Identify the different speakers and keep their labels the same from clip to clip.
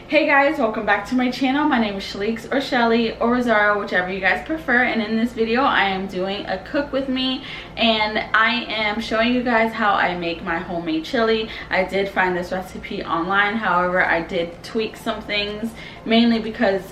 Speaker 1: Hey guys, welcome back to my channel. My name is Shaleeks or Shelly or Rosario, whichever you guys prefer. And in this video, I am doing a cook with me, and I am showing you guys how I make my homemade chili. I did find this recipe online, however, I did tweak some things, mainly because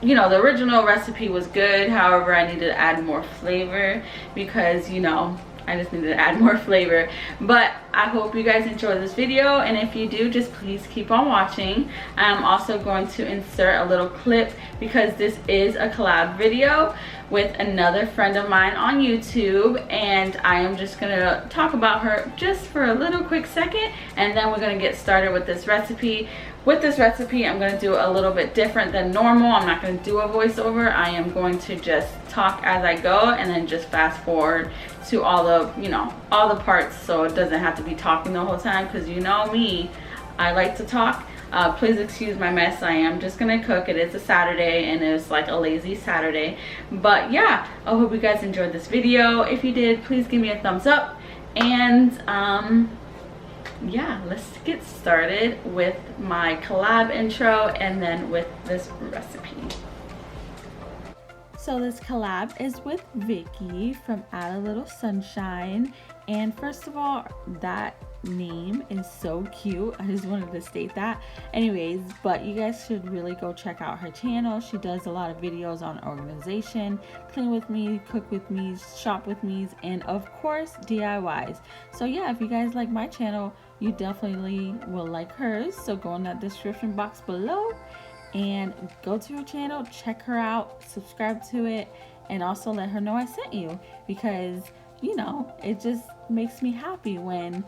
Speaker 1: you know, the original recipe was good. However, I needed to add more flavor because, you know, I just needed to add more flavor. But I hope you guys enjoy this video, and if you do, just please keep on watching. I'm also going to insert a little clip because this is a collab video with another friend of mine on YouTube, and I am just gonna talk about her just for a little quick second, and then we're gonna get started with this recipe. With this recipe, I'm going to do a little bit different than normal. I'm not going to do a voiceover. I am going to just talk as I go and then just fast forward to all the, you know, all the parts, so it doesn't have to be talking the whole time, because you know me, I like to talk. Please excuse my mess. I am just going to cook. It is a Saturday, and it's like a lazy Saturday. But yeah, I hope you guys enjoyed this video. If you did, please give me a thumbs up. And yeah, let's get started with my collab intro and then with this recipe. So this collab is with Vicky from Add a Little Sunshine, and first of all, that name is so cute. I just wanted to state that. Anyways, but you guys should really go check out her channel. She does a lot of videos on organization, clean with me, cook with me, shop with me, and of course DIYs. So yeah, if you guys like my channel, you definitely will like hers. So go in that description box below and go to her channel, check her out, subscribe to it, and also let her know I sent you, because you know, it just makes me happy when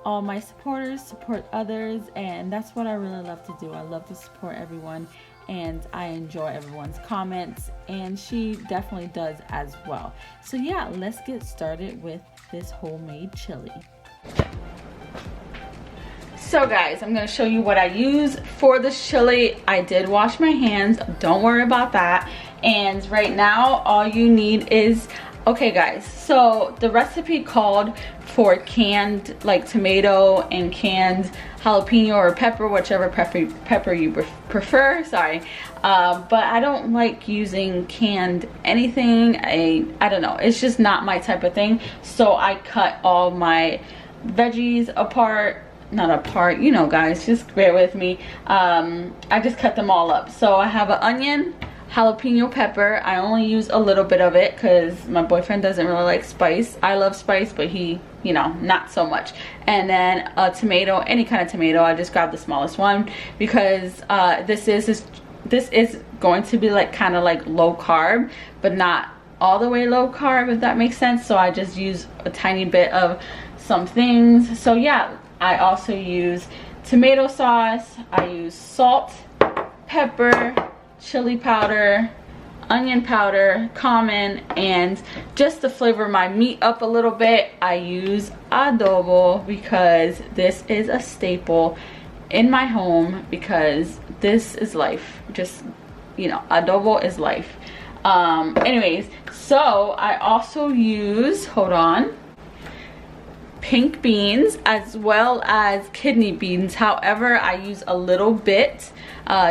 Speaker 1: all my supporters support others, and that's what I really love to do. I love to support everyone, and I enjoy everyone's comments, and she definitely does as well. So yeah, let's get started with this homemade chili. So guys, I'm going to show you what I use for this chili. I did wash my hands, don't worry about that. And right now all you need is, okay guys, so the recipe called for canned like tomato and canned jalapeno or pepper, whichever pepper you prefer, sorry. But I don't like using canned anything. I don't know, it's just not my type of thing. So I cut all my veggies apart. Not apart, you know guys, just bear with me. I just cut them all up. So I have an onion, jalapeno pepper. I only use a little bit of it because my boyfriend doesn't really like spice. I love spice, but he, you know, not so much. And then a tomato, any kind of tomato. I just grabbed the smallest one because this is going to be like kind of like low carb, but not all the way low carb, if that makes sense. So I just use a tiny bit of some things. So yeah, I also use tomato sauce, I use salt, pepper, chili powder, onion powder, common, and just to flavor my meat up a little bit, I use adobo, because this is a staple in my home, because this is life. Just, you know, adobo is life. Anyways, so I also use, hold on, pink beans as well as kidney beans. However, I use a little bit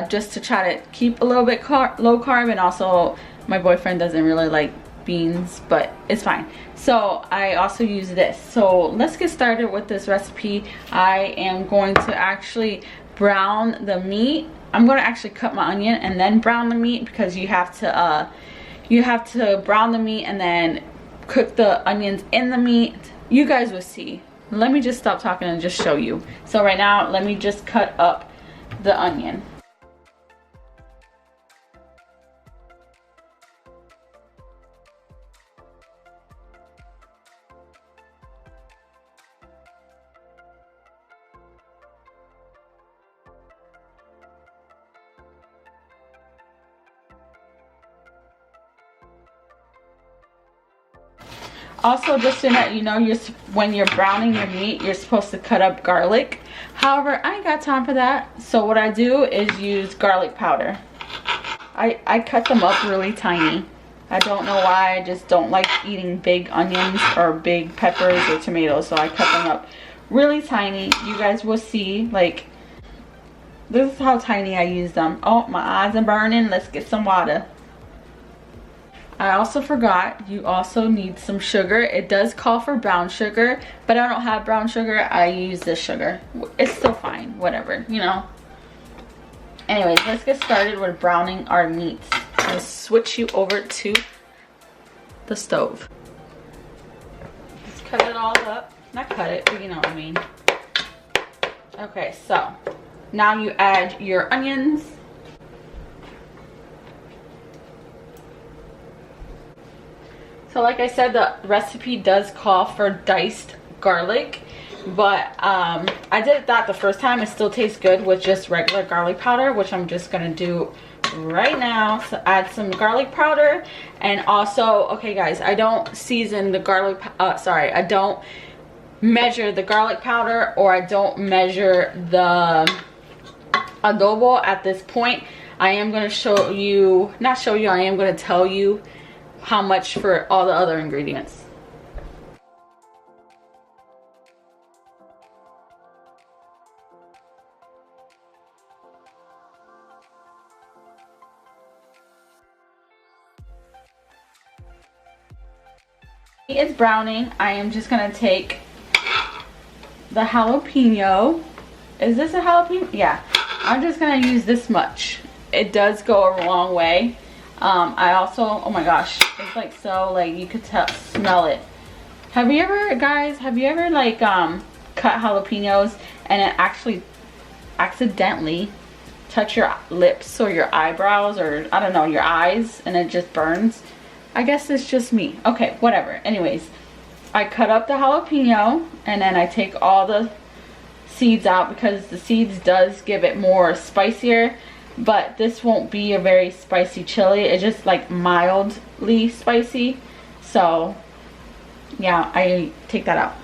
Speaker 1: just to try to keep a little bit low carb, and also my boyfriend doesn't really like beans, but it's fine. So I also use this. So let's get started with this recipe. I am going to actually brown the meat. I'm going to actually cut my onion and then brown the meat, because you have to brown the meat and then cook the onions in the meat. You guys will see. Let me just stop talking and just show you. So right now, let me just cut up the onion. Also, just so that you know, when you're browning your meat, you're supposed to cut up garlic. However, I ain't got time for that. So what I do is use garlic powder. I cut them up really tiny. I don't know why, I just don't like eating big onions or big peppers or tomatoes, so I cut them up really tiny. You guys will see, like, This is how tiny I use them. Oh, my eyes are burning. Let's get some water. I also forgot, you also need some sugar. It does call for brown sugar, but I don't have brown sugar. I use this sugar. It's still fine, whatever, you know. Anyways, let's get started with browning our meats. I'm gonna switch you over to the stove. Just cut it all up. Not cut it, but you know what I mean. Okay, so now you add your onions. So like I said, the recipe does call for diced garlic, but I did that the first time. It still tastes good with just regular garlic powder, which I'm just gonna do right now. So add some garlic powder, and also, okay guys, I don't season the garlic, I don't measure the garlic powder, or I don't measure the adobo at this point. I am gonna show you, not show you, I am gonna tell you how much for all the other ingredients. It's browning. I am just gonna take the jalapeno. Is this a jalapeno? Yeah. I'm just gonna use this much. It does go a long way. I also, oh my gosh, it's like so, like you could smell it. Have you ever, guys, like cut jalapenos and it actually accidentally touch your lips or your eyebrows, or I don't know, your eyes, and it just burns? I guess it's just me. Okay, whatever. Anyways, I cut up the jalapeno and then I take all the seeds out, because the seeds does give it more spicier. But this won't be a very spicy chili. It's just like mildly spicy. So yeah, I take that out.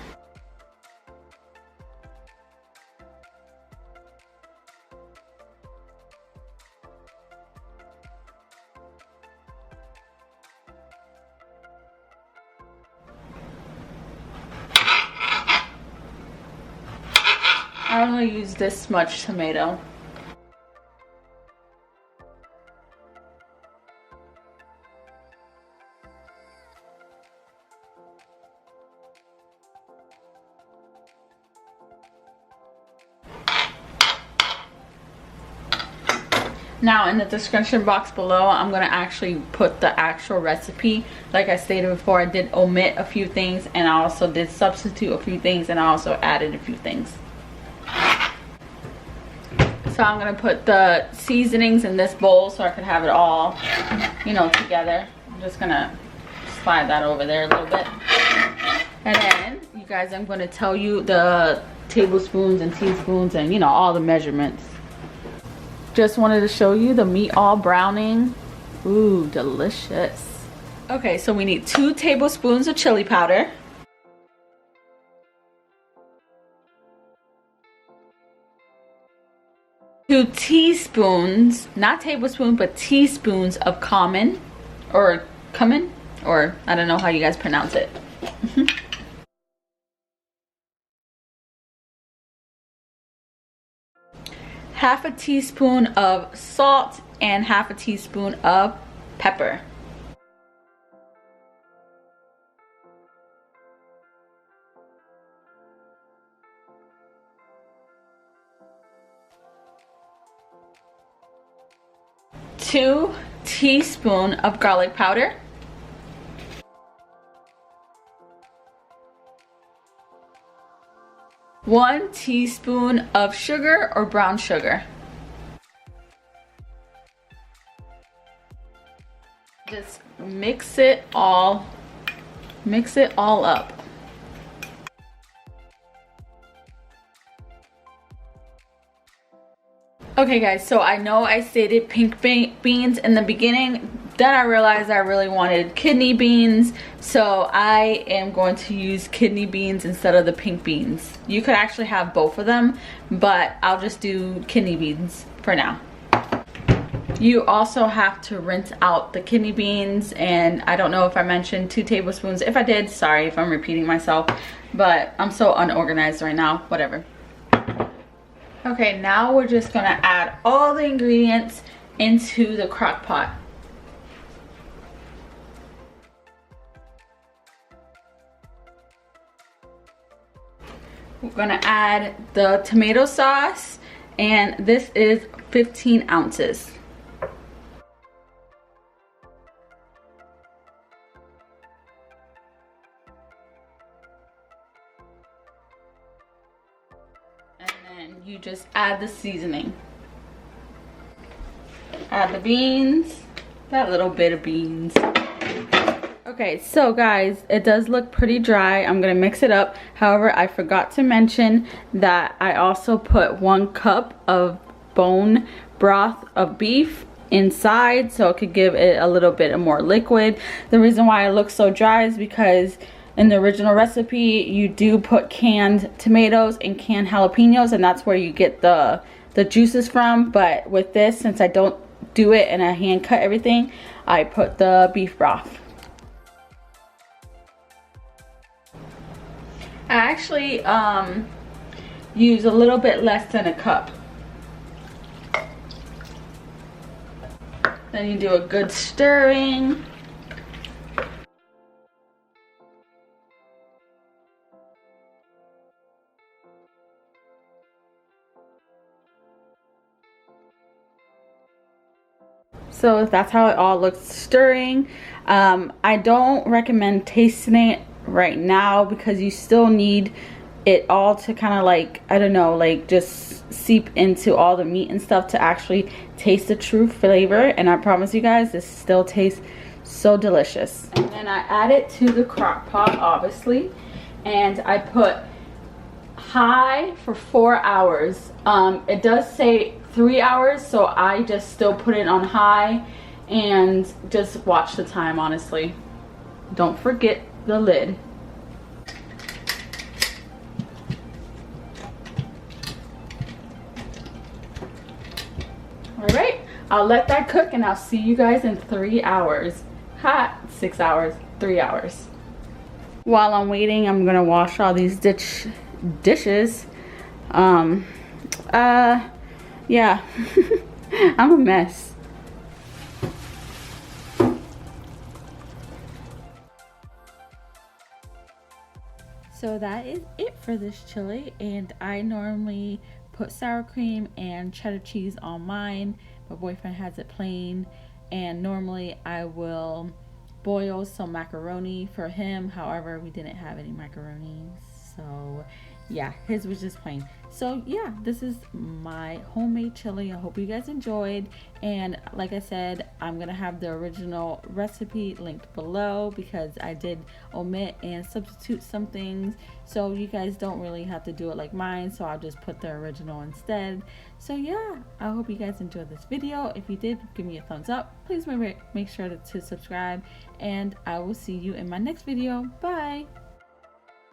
Speaker 1: I only use this much tomato. Now in the description box below, I'm gonna actually put the actual recipe. Like I stated before, I did omit a few things, and I also did substitute a few things, and I also added a few things. So I'm gonna put the seasonings in this bowl so I could have it all, you know, together. I'm just gonna slide that over there a little bit. And then, you guys, I'm gonna tell you the tablespoons and teaspoons and, you know, all the measurements. Just wanted to show you the meat all browning. Ooh, delicious. Okay, so we need 2 tablespoons of chili powder. 2 teaspoons, not tablespoons, but teaspoons of cumin, or I don't know how you guys pronounce it. Half a teaspoon of salt and half a teaspoon of pepper. Two teaspoons of garlic powder. 1 teaspoon of sugar or brown sugar. Just mix it all up. Okay guys, so I know I stated pink beans in the beginning, then I realized I really wanted kidney beans, so I am going to use kidney beans instead of the pink beans. You could actually have both of them, but I'll just do kidney beans for now. You also have to rinse out the kidney beans, and I don't know if I mentioned 2 tablespoons. If I did, sorry if I'm repeating myself, but I'm so unorganized right now, whatever. Okay, now we're just gonna add all the ingredients into the crock pot. We're gonna add the tomato sauce, and this is 15 ounces. And then you just add the seasoning. Add the beans, that little bit of beans. Okay, so guys, it does look pretty dry. I'm gonna mix it up. However, I forgot to mention that I also put 1 cup of bone broth of beef inside, so it could give it a little bit more liquid. The reason why it looks so dry is because in the original recipe, you do put canned tomatoes and canned jalapenos, and that's where you get the juices from. But with this, since I don't do it and I hand cut everything, I put the beef broth. I actually use a little bit less than a cup. Then you do a good stirring. So that's how it all looks stirring. I don't recommend tasting it right now because you still need it all to kind of like, I don't know, like just seep into all the meat and stuff to actually taste the true flavor. And I promise you guys, this still tastes so delicious. And then I add it to the crock pot, obviously, and I put high for 4 hours. It does say 3 hours, so I just still put it on high and just watch the time, honestly. Don't forget the lid. All right, I'll let that cook and I'll see you guys in 3 hours. 6 hours, 3 hours. While I'm waiting, I'm gonna wash all these dishes. Yeah, I'm a mess. So that is it for this chili, and I normally put sour cream and cheddar cheese on mine. My boyfriend has it plain, and normally I will boil some macaroni for him. However, we didn't have any macaroni, so yeah, his was just plain. So yeah, this is my homemade chili. I hope you guys enjoyed, and like I said, I'm gonna have the original recipe linked below because I did omit and substitute some things, so you guys don't really have to do it like mine, so I'll just put the original instead. So yeah, I hope you guys enjoyed this video. If you did, give me a thumbs up. Please make sure to subscribe, and I will see you in my next video. Bye.